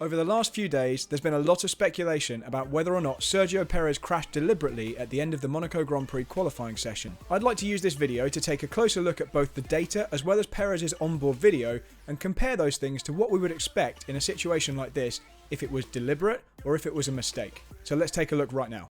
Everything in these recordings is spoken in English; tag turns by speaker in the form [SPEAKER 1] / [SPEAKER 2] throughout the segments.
[SPEAKER 1] Over the last few days, there's been a lot of speculation about whether or not Sergio Perez crashed deliberately at the end of the Monaco Grand Prix qualifying session. I'd like to use this video to take a closer look at both the data as well as Perez's onboard video and compare those things to what we would expect in a situation like this if it was deliberate or if it was a mistake. So let's take a look right now.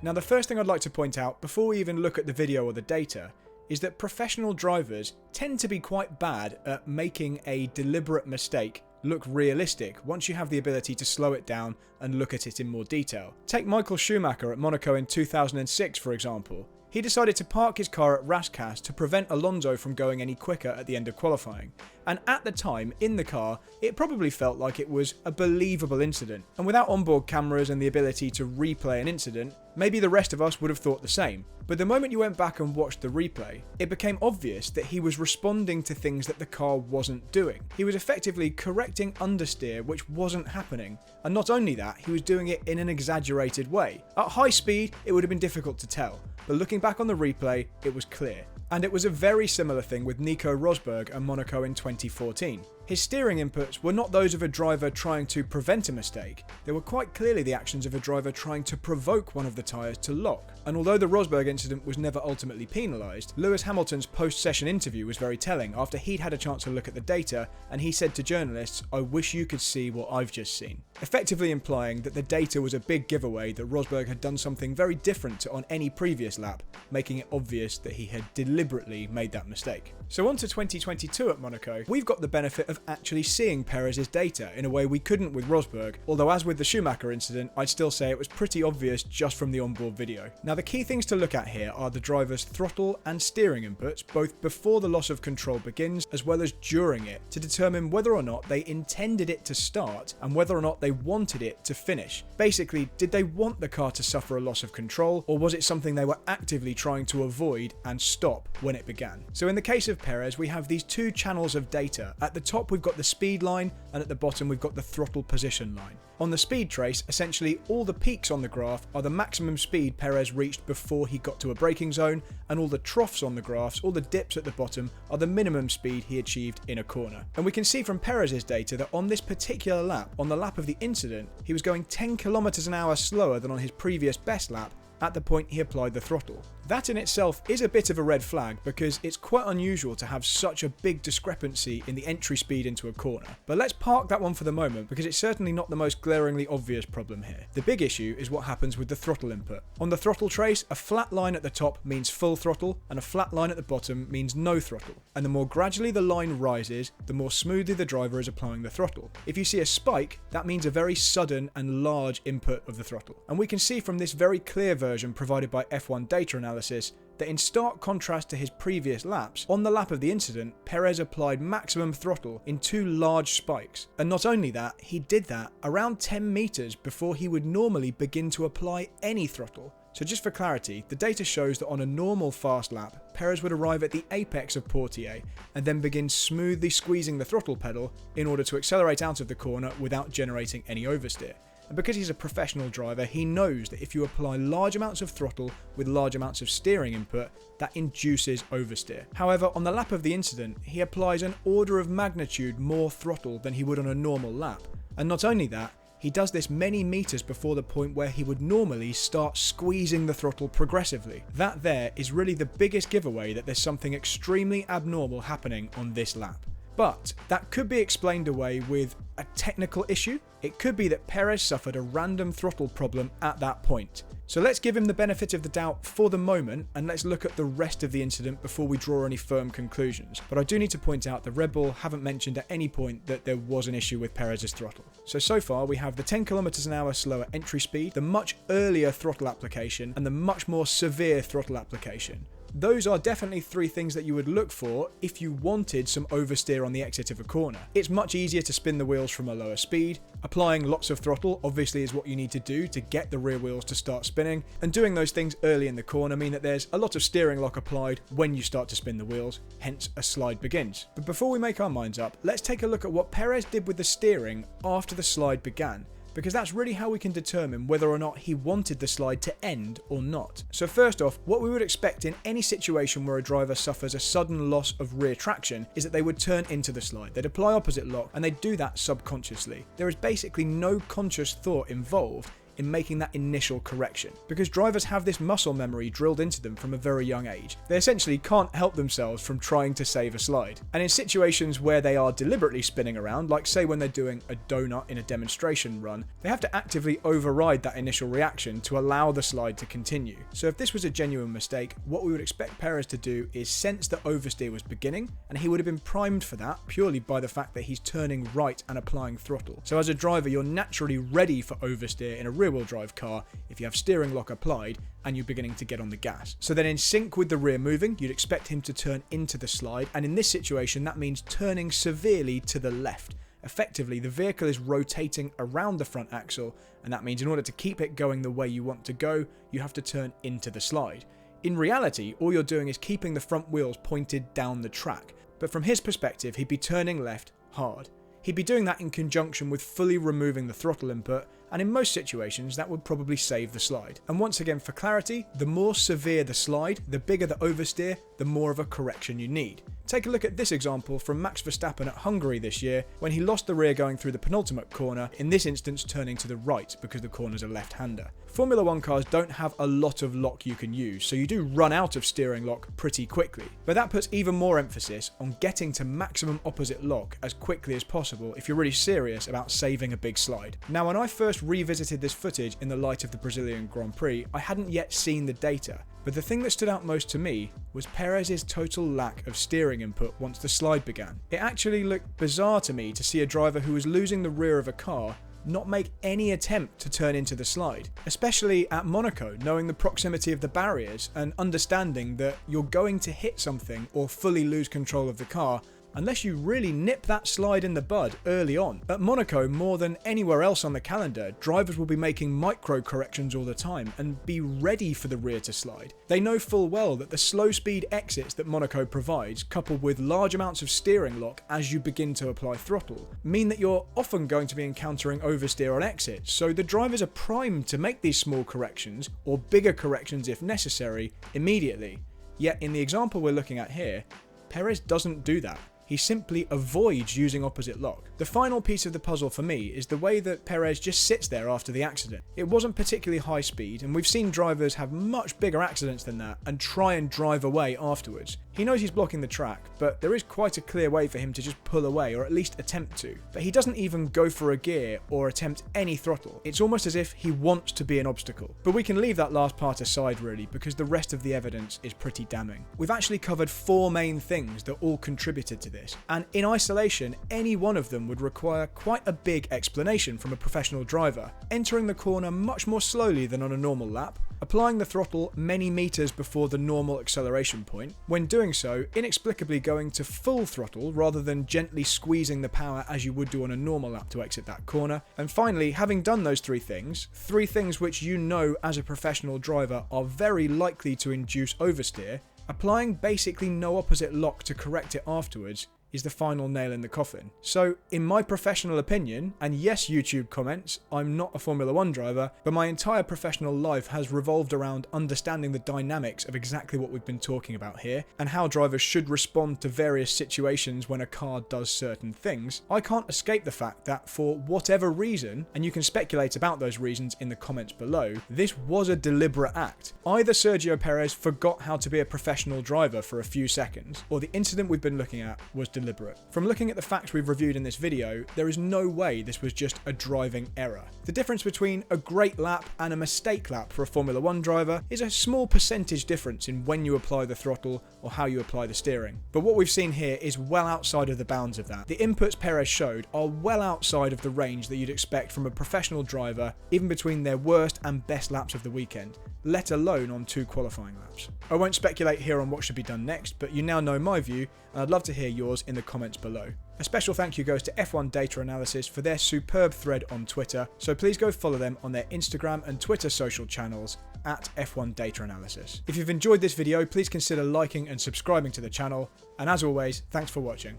[SPEAKER 1] Now, the first thing I'd like to point out before we even look at the video or the data is that professional drivers tend to be quite bad at making a deliberate mistake look realistic once you have the ability to slow it down and look at it in more detail. Take Michael Schumacher at Monaco in 2006, for example. He decided to park his car at Rascasse to prevent Alonso from going any quicker at the end of qualifying. And at the time, in the car, it probably felt like it was a believable incident. And without onboard cameras and the ability to replay an incident, maybe the rest of us would have thought the same. But the moment you went back and watched the replay, it became obvious that he was responding to things that the car wasn't doing. He was effectively correcting understeer, which wasn't happening. And not only that, he was doing it in an exaggerated way. At high speed, it would have been difficult to tell. But looking back on the replay, it was clear. And it was a very similar thing with Nico Rosberg at Monaco in 2014. His steering inputs were not those of a driver trying to prevent a mistake, they were quite clearly the actions of a driver trying to provoke one of the tyres to lock. And although the Rosberg incident was never ultimately penalised, Lewis Hamilton's post-session interview was very telling after he'd had a chance to look at the data and he said to journalists, "I wish you could see what I've just seen." Effectively implying that the data was a big giveaway that Rosberg had done something very different to on any previous lap, making it obvious that he had deliberately made that mistake. So on to 2022 at Monaco, we've got the benefit of actually seeing Perez's data in a way we couldn't with Rosberg, although as with the Schumacher incident, I'd still say it was pretty obvious just from the onboard video. Now the key things to look at here are the driver's throttle and steering inputs, both before the loss of control begins as well as during it, to determine whether or not they intended it to start and whether or not they wanted it to finish. Basically, did they want the car to suffer a loss of control, or was it something they were actively trying to avoid and stop when it began? So in the case of Perez, we have these two channels of data. At the top we've got the speed line, and at the bottom we've got the throttle position line. On the speed trace, essentially all the peaks on the graph are the maximum speed Perez reached before he got to a braking zone, and all the troughs on the graphs, all the dips at the bottom, are the minimum speed he achieved in a corner. And we can see from Perez's data that on this particular lap, on the lap of the incident, he was going 10 km an hour slower than on his previous best lap at the point he applied the throttle. That in itself is a bit of a red flag because it's quite unusual to have such a big discrepancy in the entry speed into a corner. But let's park that one for the moment because it's certainly not the most glaringly obvious problem here. The big issue is what happens with the throttle input. On the throttle trace, a flat line at the top means full throttle and a flat line at the bottom means no throttle. And the more gradually the line rises, the more smoothly the driver is applying the throttle. If you see a spike, that means a very sudden and large input of the throttle. And we can see from this very clear version provided by F1 data analysis that in stark contrast to his previous laps, on the lap of the incident, Perez applied maximum throttle in two large spikes. And not only that, he did that around 10 meters before he would normally begin to apply any throttle. So just for clarity, the data shows that on a normal fast lap, Perez would arrive at the apex of Portier and then begin smoothly squeezing the throttle pedal in order to accelerate out of the corner without generating any oversteer. And because he's a professional driver, he knows that if you apply large amounts of throttle with large amounts of steering input, that induces oversteer. However, on the lap of the incident, he applies an order of magnitude more throttle than he would on a normal lap. And not only that, he does this many meters before the point where he would normally start squeezing the throttle progressively. That there is really the biggest giveaway that there's something extremely abnormal happening on this lap. But that could be explained away with a technical issue. It could be that Perez suffered a random throttle problem at that point. So let's give him the benefit of the doubt for the moment and let's look at the rest of the incident before we draw any firm conclusions. But I do need to point out that Red Bull haven't mentioned at any point that there was an issue with Perez's throttle. So far we have the 10 km an hour slower entry speed, the much earlier throttle application, and the much more severe throttle application. Those are definitely three things that you would look for if you wanted some oversteer on the exit of a corner. It's much easier to spin the wheels from a lower speed. Applying lots of throttle obviously is what you need to do to get the rear wheels to start spinning, and doing those things early in the corner mean that there's a lot of steering lock applied when you start to spin the wheels, hence a slide begins. But before we make our minds up, let's take a look at what Perez did with the steering after the slide began. because that's really how we can determine whether or not he wanted the slide to end or not. So first off, what we would expect in any situation where a driver suffers a sudden loss of rear traction is that they would turn into the slide. They'd apply opposite lock, and they'd do that subconsciously. There is basically no conscious thought involved in making that initial correction, because drivers have this muscle memory drilled into them from a very young age. They essentially can't help themselves from trying to save a slide. And in situations where they are deliberately spinning around, like say when they're doing a donut in a demonstration run, they have to actively override that initial reaction to allow the slide to continue. So if this was a genuine mistake, what we would expect Perez to do is sense that oversteer was beginning, and he would have been primed for that purely by the fact that he's turning right and applying throttle. So as a driver, you're naturally ready for oversteer in a rear-wheel drive car if you have steering lock applied and you're beginning to get on the gas. So then in sync with the rear moving, you'd expect him to turn into the slide, and in this situation that means turning severely to the left. Effectively, the vehicle is rotating around the front axle, and that means in order to keep it going the way you want to go, you have to turn into the slide. In reality, all you're doing is keeping the front wheels pointed down the track, but from his perspective, he'd be turning left hard. He'd be doing that in conjunction with fully removing the throttle input, and in most situations that would probably save the slide. And once again, for clarity, the more severe the slide, the bigger the oversteer, the more of a correction you need. Take a look at this example from Max Verstappen at Hungary this year, when he lost the rear going through the penultimate corner, in this instance turning to the right because the corner's a left-hander. Formula 1 cars don't have a lot of lock you can use, so you do run out of steering lock pretty quickly. But that puts even more emphasis on getting to maximum opposite lock as quickly as possible if you're really serious about saving a big slide. Now, when I first revisited this footage in the light of the Brazilian Grand Prix, I hadn't yet seen the data. But the thing that stood out most to me was Perez's total lack of steering input once the slide began. It actually looked bizarre to me to see a driver who was losing the rear of a car not make any attempt to turn into the slide, especially at Monaco, knowing the proximity of the barriers and understanding that you're going to hit something or fully lose control of the car unless you really nip that slide in the bud early on. At Monaco, more than anywhere else on the calendar, drivers will be making micro corrections all the time and be ready for the rear to slide. They know full well that the slow speed exits that Monaco provides, coupled with large amounts of steering lock as you begin to apply throttle, mean that you're often going to be encountering oversteer on exits, so the drivers are primed to make these small corrections, or bigger corrections if necessary, immediately. Yet in the example we're looking at here, Perez doesn't do that. He simply avoids using opposite lock. The final piece of the puzzle for me is the way that Perez just sits there after the accident. It wasn't particularly high speed, and we've seen drivers have much bigger accidents than that and try and drive away afterwards. He knows he's blocking the track, but there is quite a clear way for him to just pull away, or at least attempt to. But he doesn't even go for a gear or attempt any throttle. It's almost as if he wants to be an obstacle. But we can leave that last part aside really, because the rest of the evidence is pretty damning. We've actually covered 4 main things that all contributed to this, and in isolation, any one of them would require quite a big explanation from a professional driver. Entering the corner much more slowly than on a normal lap, applying the throttle many meters before the normal acceleration point, when doing so, inexplicably going to full throttle rather than gently squeezing the power as you would do on a normal lap to exit that corner, and finally, having done those 3 things which you know as a professional driver are very likely to induce oversteer, applying basically no opposite lock to correct it afterwards is the final nail in the coffin. So, in my professional opinion, and yes, YouTube comments, I'm not a Formula 1 driver, but my entire professional life has revolved around understanding the dynamics of exactly what we've been talking about here, and how drivers should respond to various situations when a car does certain things. I can't escape the fact that for whatever reason, and you can speculate about those reasons in the comments below, this was a deliberate act. Either Sergio Perez forgot how to be a professional driver for a few seconds, or the incident we've been looking at was deliberate. From looking at the facts we've reviewed in this video, there is no way this was just a driving error. The difference between a great lap and a mistake lap for a Formula 1 driver is a small percentage difference in when you apply the throttle or how you apply the steering. But what we've seen here is well outside of the bounds of that. The inputs Perez showed are well outside of the range that you'd expect from a professional driver, even between their worst and best laps of the weekend, let alone on 2 qualifying laps. I won't speculate here on what should be done next, but you now know my view, and I'd love to hear yours in the comments below. A special thank you goes to F1 Data Analysis for their superb thread on Twitter, so please go follow them on their Instagram and Twitter social channels at F1 Data Analysis. If you've enjoyed this video, please consider liking and subscribing to the channel, and as always, thanks for watching.